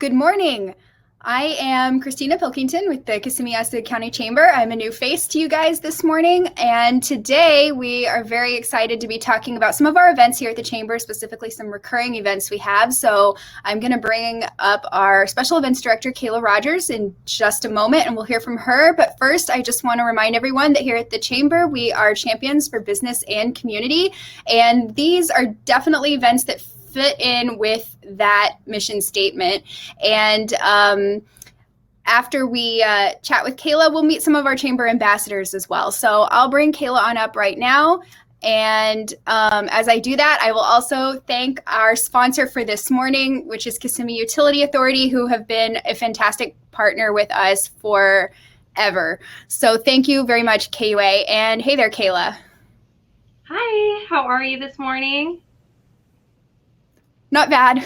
Good morning. I am Christina Pilkington with the Kissimmee Osceola County Chamber. I'm a new face to you guys this morning, and today we are very excited to be talking about some of our events here at the Chamber, specifically some recurring events we have. So I'm going to bring up our Special Events Director, Kayla Rogers, in just a moment, and we'll hear from her. But first, I just want to remind everyone that here at the Chamber, we are champions for business and community, and these are definitely events that fit in with that mission statement. And after we chat with Kayla, we'll meet some of our chamber ambassadors as well. So I'll bring Kayla on up right now. And as I do that, I will also thank our sponsor for this morning, which is Kissimmee Utility Authority, who have been a fantastic partner with us forever. So thank you very much, KUA. And hey there, Kayla. Hi, how are you this morning? Not bad.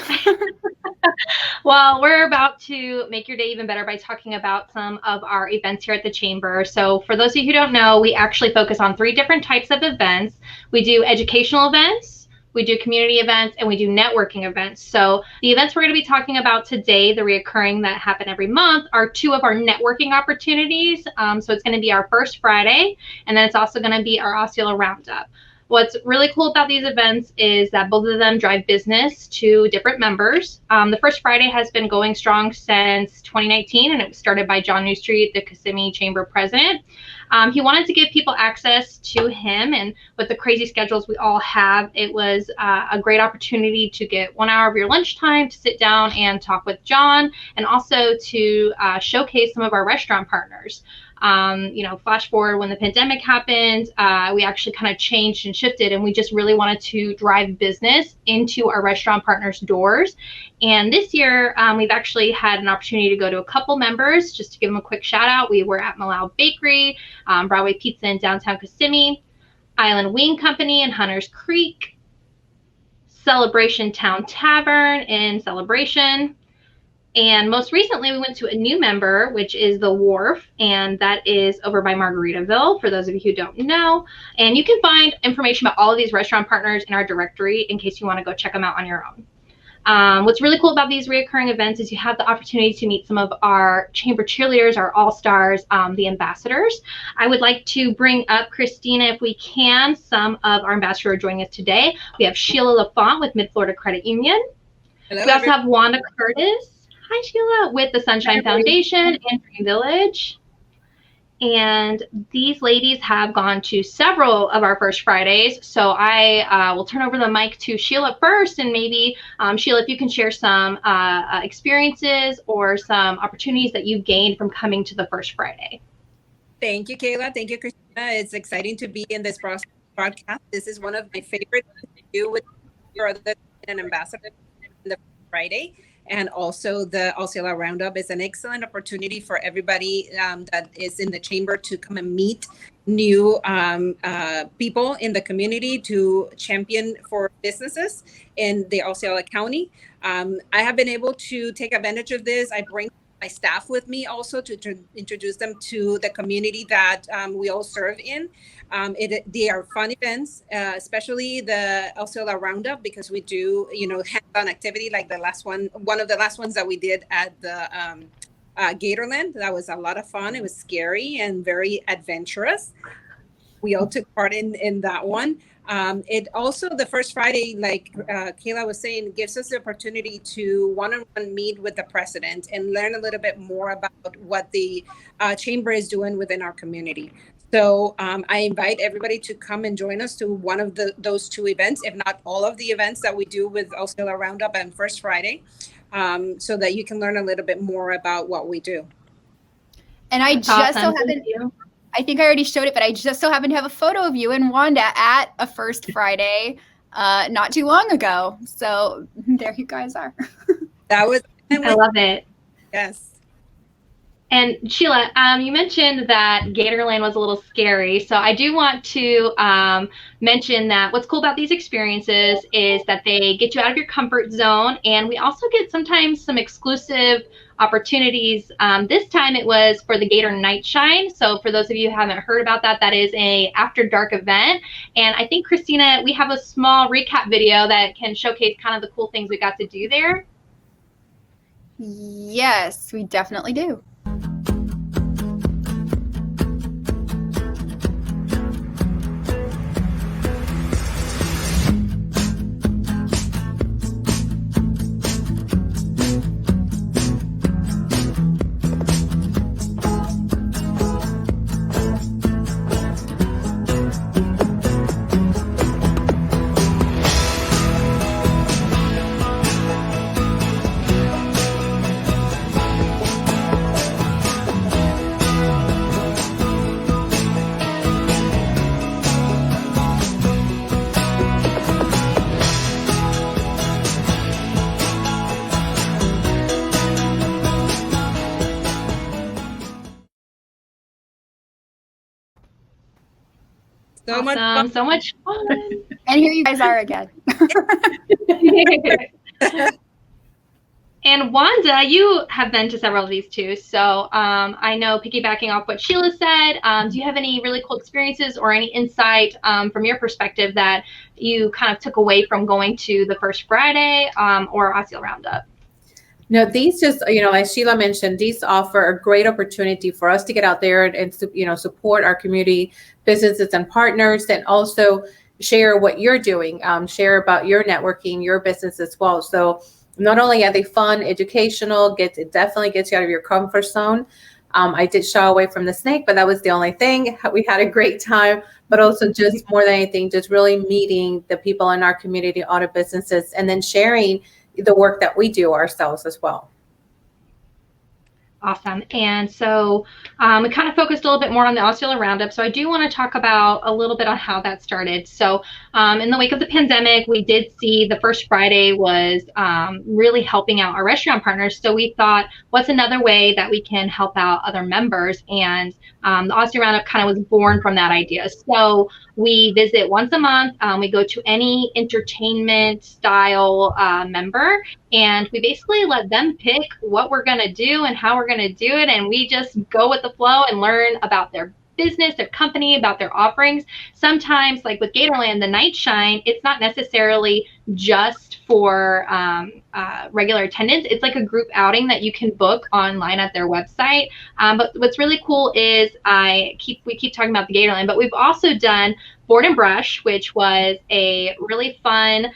Well, we're about to make your day even better by talking about some of our events here at the Chamber. So for those of you who don't know, we actually focus on 3 different types of events. We do educational events, we do community events, and we do networking events. So the events we're going to be talking about today, the reoccurring that happen every month, are 2 of our networking opportunities. So it's going to be our First Friday, and then it's also going to be our Osceola Roundup. What's really cool about these events is that both of them drive business to different members. The First Friday has been going strong since 2019, and it was started by John Newstreet, the Kissimmee Chamber president. He wanted to give people access to him, and with the crazy schedules we all have, it was a great opportunity to get 1 hour of your lunchtime to sit down and talk with John, and also to showcase some of our restaurant partners. Flash forward when the pandemic happened, we actually kind of changed and shifted, and we just really wanted to drive business into our restaurant partners' doors. And this year, we've actually had an opportunity to go to a couple members. Just to give them a quick shout out, we were at Malau Bakery, Broadway Pizza in downtown Kissimmee, Island Wing Company in Hunters Creek, Celebration Town Tavern in Celebration. And most recently, we went to a new member, which is the Wharf, and that is over by Margaritaville, for those of you who don't know. And you can find information about all of these restaurant partners in our directory in case you want to go check them out on your own. What's really cool about these reoccurring events is you have the opportunity to meet some of our chamber cheerleaders, our all-stars, the ambassadors. I would like to bring up, Christina, if we can, some of our ambassadors joining us today. We have Sheila LaFont with Mid-Florida Credit Union. Hello, we also have Wanda Curtis. Hi, Sheila, with the Sunshine Foundation and Dream Village. And these ladies have gone to several of our First Fridays. So I will turn over the mic to Sheila first. And maybe, Sheila, if you can share some experiences or some opportunities that you've gained from coming to the First Friday. Thank you, Kayla. Thank you, Christina. It's exciting to be in this broadcast. This is one of my favorite things to do with your other ambassador on the Friday. And also the Osceola Roundup is an excellent opportunity for everybody that is in the chamber to come and meet new people in the community to champion for businesses in the Osceola County. I have been able to take advantage of this. I bring my staff with me also to introduce them to the community that we all serve in. They are fun events, especially the Osceola Roundup, because we do, hands-on activity like one of the last ones that we did at the Gatorland. That was a lot of fun. It was scary and very adventurous. We all took part in that one. It also, the First Friday, like Kayla was saying, gives us the opportunity to one-on-one meet with the president and learn a little bit more about what the chamber is doing within our community. So I invite everybody to come and join us to one of those 2 events, if not all of the events that we do with Osceola Roundup and First Friday, so that you can learn a little bit more about what we do. And I just so happen, I think I already showed it, but I just so happen to have a photo of you and Wanda at a First Friday not too long ago. So there you guys are. That was. I love it. Yes. And Sheila, you mentioned that Gatorland was a little scary. So I do want to mention that what's cool about these experiences is that they get you out of your comfort zone. And we also get sometimes some exclusive opportunities. This time it was for the Gator Night Shine. So for those of you who haven't heard about that, that is a after dark event. And I think, Christina, we have a small recap video that can showcase kind of the cool things we got to do there. Yes, we definitely do. So much fun. Awesome. So much fun. And here you guys are again. And Wanda, you have been to several of these too. So I know, piggybacking off what Sheila said, do you have any really cool experiences or any insight from your perspective that you kind of took away from going to the First Friday or Osceola Roundup? No, these just, as Sheila mentioned, these offer a great opportunity for us to get out there and support our community businesses and partners, and also share what you're doing, share about your networking, your business as well. So not only are they fun, educational, it definitely gets you out of your comfort zone. I did shy away from the snake, but that was the only thing. We had a great time, but also just more than anything, just really meeting the people in our community, auto businesses, and then sharing the work that we do ourselves as well. Awesome. And so we kind of focused a little bit more on the Osceola Roundup. So I do want to talk about a little bit on how that started. So in the wake of the pandemic, we did see the First Friday was really helping out our restaurant partners. So we thought, what's another way that we can help out other members? And the Osceola Roundup kind of was born from that idea. So we visit once a month. We go to any entertainment style member, and we basically let them pick what we're going to do and how we're going to do it. And we just go with the flow and learn about their business, their company, about their offerings. Sometimes, like with Gatorland, the Night Shine, it's not necessarily just for regular attendance. It's like a group outing that you can book online at their website. But what's really cool is we keep talking about the Gatorland, but we've also done Board and Brush, which was a really fun,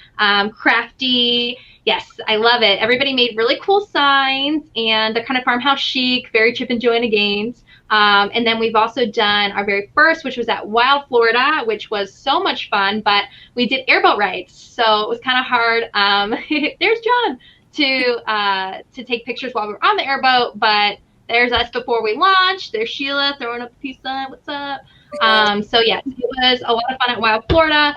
crafty. Yes, I love it. Everybody made really cool signs, and they're kind of farmhouse chic, very Chip and Joanna Gaines. And then we've also done our very first, which was at Wild Florida, which was so much fun, but we did airboat rides. So it was kind of hard. There's John to take pictures while we were on the airboat, but there's us before we launched. There's Sheila throwing up a peace sign. What's up? So yes, it was a lot of fun at Wild Florida.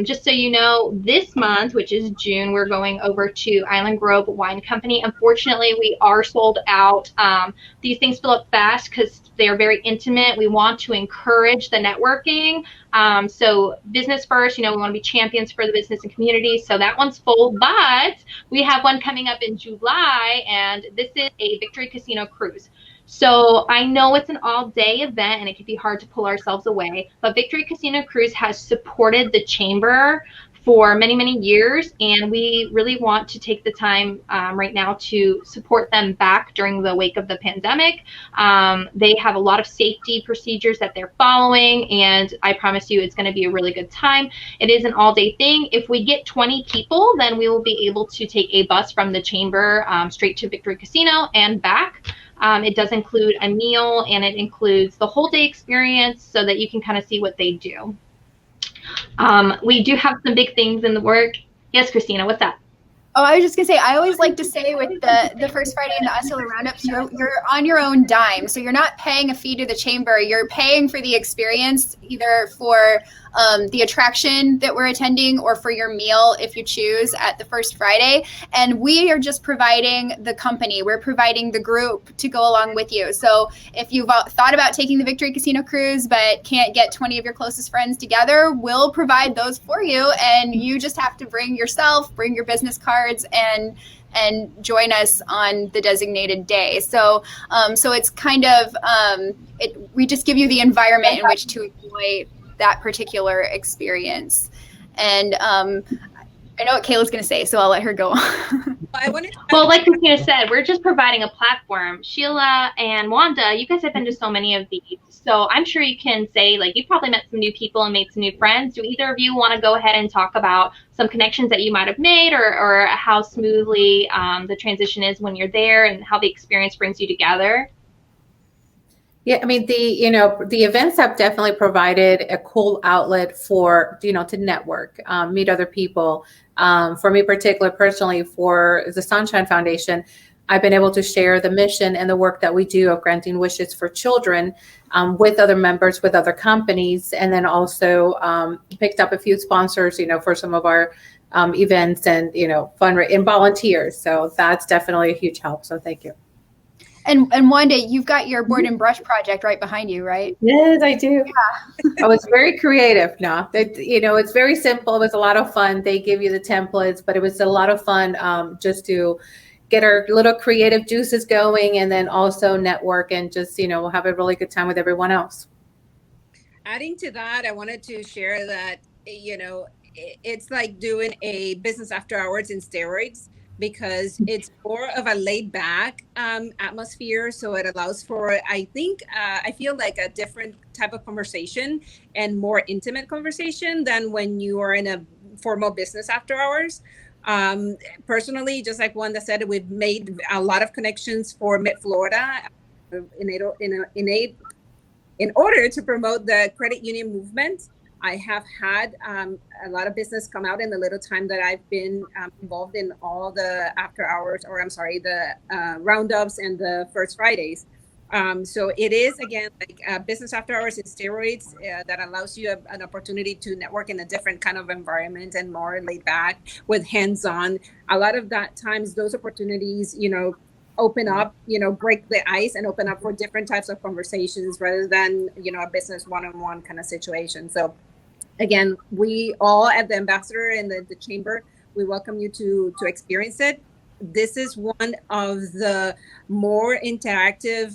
Just so you know, this month, which is June, we're going over to Island Grove Wine Company. Unfortunately, we are sold out. These things fill up fast because they are very intimate. We want to encourage the networking. So business first, we want to be champions for the business and community. So that one's full, but we have one coming up in July, and this is a Victory Casino cruise. So I know it's an all-day event and it can be hard to pull ourselves away, but Victory Casino Cruise has supported the Chamber for many, many years, and we really want to take the time right now to support them back during the wake of the pandemic. They have a lot of safety procedures that they're following, and I promise you it's going to be a really good time. It is an all-day thing. If we get 20 people, then we will be able to take a bus from the Chamber straight to Victory Casino and back. It does include a meal, and it includes the whole day experience so that you can kind of see what they do. We do have some big things in the work. Yes, Christina, what's up? Oh, I was just gonna say, I always like to say with the First Friday and the Osceola Roundups, you're on your own dime. So you're not paying a fee to the Chamber. You're paying for the experience, either for the attraction that we're attending or for your meal if you choose at the First Friday. And we are just providing the company. We're providing the group to go along with you. So if you've thought about taking the Victory Casino Cruise but can't get 20 of your closest friends together, we'll provide those for you. And you just have to bring yourself, bring your business cards, and join us on the designated day. So it's kind of, we just give you the environment in which to enjoy that particular experience. And I know what Kayla's going to say, so I'll let her go on. I wanted to Well, like Christina said, we're just providing a platform. Sheila and Wanda, you guys have been to so many of these. So I'm sure you can say, like, you probably met some new people and made some new friends. Do either of you want to go ahead and talk about some connections that you might have made, or how smoothly the transition is when you're there and how the experience brings you together? Yeah, I mean, the events have definitely provided a cool outlet for, to network, meet other people. For me, particularly personally, for the Sunshine Foundation, I've been able to share the mission and the work that we do of granting wishes for children with other members, with other companies, and then also picked up a few sponsors, for some of our events and, and volunteers. So that's definitely a huge help. So thank you. And Wanda, you've got your board and brush project right behind you, right? Yes, I do. Yeah. I was very creative. No, it's very simple. It was a lot of fun. They give you the templates, but it was a lot of fun just to get our little creative juices going, and then also network and just, have a really good time with everyone else. Adding to that, I wanted to share that, it's like doing a business after hours in steroids, because it's more of a laid back atmosphere. So it allows for, I feel like a different type of conversation and more intimate conversation than when you are in a formal business after hours. Personally, just like Wanda said, we've made a lot of connections for Mid-Florida in order to promote the credit union movement. I have had a lot of business come out in the little time that I've been involved in all the after hours, the roundups and the First Fridays. So it is, again, like business after hours in steroids that allows you an opportunity to network in a different kind of environment and more laid back with hands-on. A lot of that times, those opportunities, open up, break the ice and open up for different types of conversations rather than, a business one-on-one kind of situation. So again, we all at the Ambassador and the Chamber, we welcome you to experience it. This is one of the more interactive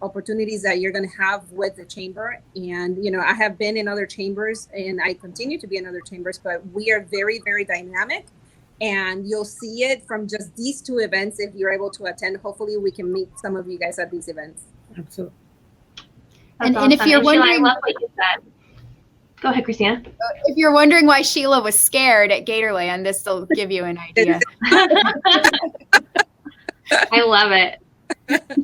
opportunities that you're going to have with the Chamber. And, I have been in other chambers and I continue to be in other chambers, but we are very, very dynamic. And you'll see it from just these two events if you're able to attend. Hopefully we can meet some of you guys at these events. Absolutely. And awesome. If you're wondering, Sheila, I love what you said. Go ahead, Christina. If you're wondering why Sheila was scared at Gatorland, this will give you an idea. I love it.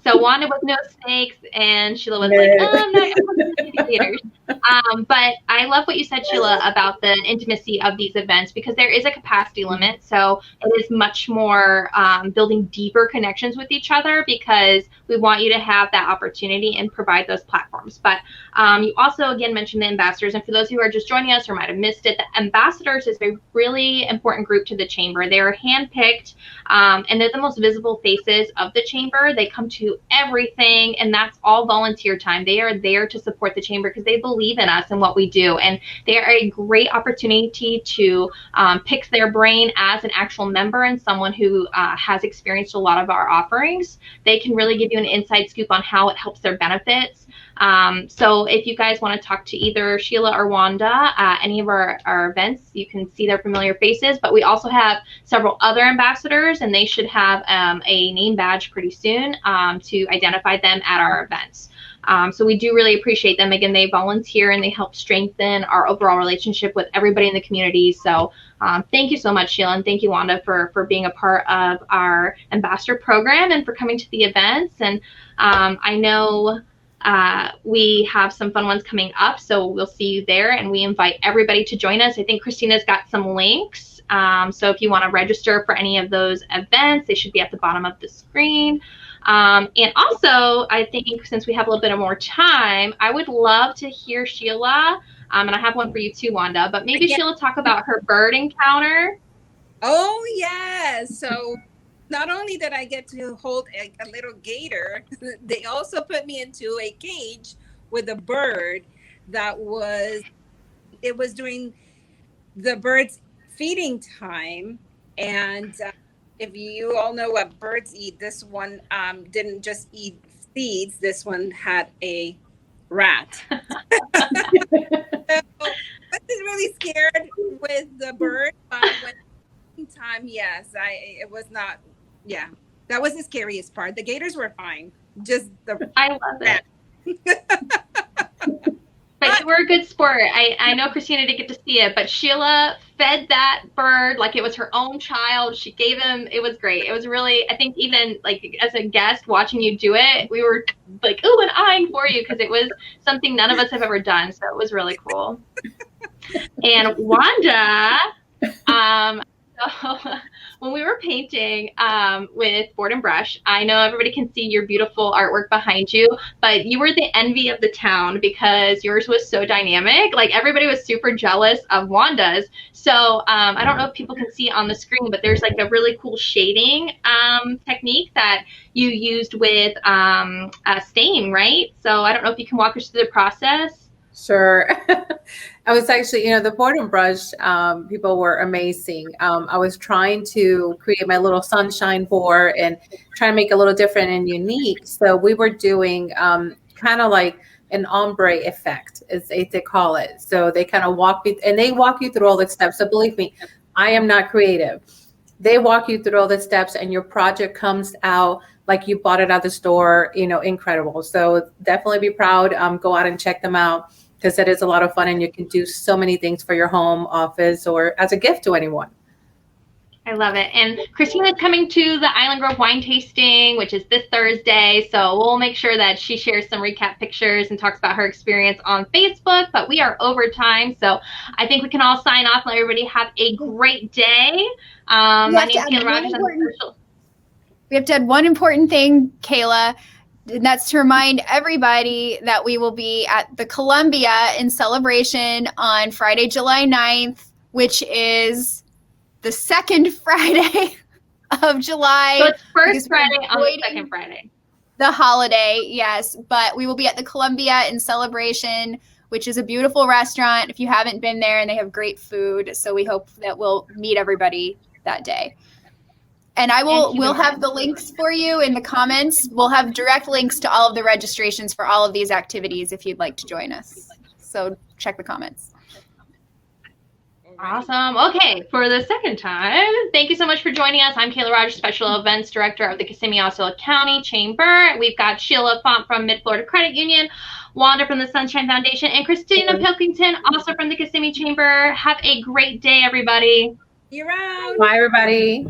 So Wanda was no snakes, and Sheila was like, I'm not indicators. But I love what you said, Sheila, about the intimacy of these events, because there is a capacity limit. So it is much more building deeper connections with each other, because we want you to have that opportunity and provide those platforms. But you also, again, mentioned the ambassadors. And for those who are just joining us or might have missed it, the ambassadors is a really important group to the Chamber. They are handpicked, and they're the most visible faces of the Chamber. They come to everything, and that's all volunteer time. They are there to support the Chamber because they believe in us and what we do, and they are a great opportunity to pick their brain as an actual member and someone who has experienced a lot of our offerings. They can really give you an inside scoop on how it helps their benefits. So if you guys want to talk to either Sheila or Wanda at any of our events, you can see their familiar faces. But we also have several other ambassadors, and they should have a name badge pretty soon to identify them at our events. So we do really appreciate them. Again, they volunteer and they help strengthen our overall relationship with everybody in the community. So thank you so much, Sheila, and thank you, Wanda, for being a part of our ambassador program and for coming to the events. And I know we have some fun ones coming up, so we'll see you there, and we invite everybody to join us. I think Christina's got some links. So if you want to register for any of those events, they should be at the bottom of the screen. And also, I think since we have a little bit more time, I would love to hear Sheila, and I have one for you too, Wanda, but maybe Sheila talk about her bird encounter. Oh, yes. So not only did I get to hold a little gator, they also put me into a cage with a bird that was during the bird's feeding time. And if you all know what birds eat, this one didn't just eat seeds. This one had a rat. So I was really scared with the bird, but when time, yes, it was not. Yeah, that was the scariest part. The gators were fine. Just the I love it. But you were a good sport. I know Christina didn't get to see it, but Sheila fed that bird like it was her own child. She gave him, it was great. It was really, I think even like as a guest watching you do it, we were like, ooh, and eyeing for you because it was something none of us have ever done. So it was really cool. And Wanda, so when we were painting with board and brush, I know everybody can see your beautiful artwork behind you, but you were the envy of the town because yours was so dynamic. Like everybody was super jealous of Wanda's. So I don't know if people can see on the screen, but there's like a really cool shading technique that you used with stain, right? So I don't know if you can walk us through the process. Sure. I was actually, the board and brush people were amazing. I was trying to create my little sunshine board and try to make it a little different and unique. So we were doing kind of like an ombre effect, as they call it. So they kind of walk you through all the steps. So believe me, I am not creative. They walk you through all the steps and your project comes out like you bought it at the store, incredible. So definitely be proud. Go out and check them out, because it is a lot of fun and you can do so many things for your home, office, or as a gift to anyone. I love it. And Christina's coming to the Island Grove wine tasting, which is this Thursday. So we'll make sure that she shares some recap pictures and talks about her experience on Facebook. But we are over time. So I think we can all sign off and let everybody have a great day. My name's Kayla Rogers. We have to add one important thing, Kayla. And that's to remind everybody that we will be at the Columbia in celebration on Friday, July 9th, which is the second Friday of July. So it's first Friday on the second Friday. The holiday, yes. But we will be at the Columbia in celebration, which is a beautiful restaurant if you haven't been there, and they have great food. So we hope that we'll meet everybody that day. And we'll have the links for you in the comments. We'll have direct links to all of the registrations for all of these activities if you'd like to join us. So check the comments. Awesome. Okay, for the second time, thank you so much for joining us. I'm Kayla Rogers, Special Events Director of the Kissimmee Osceola County Chamber. We've got Sheila Font from Mid-Florida Credit Union, Wanda from the Sunshine Foundation, and Christina Pilkington, also from the Kissimmee Chamber. Have a great day, everybody. You're out. Bye, everybody.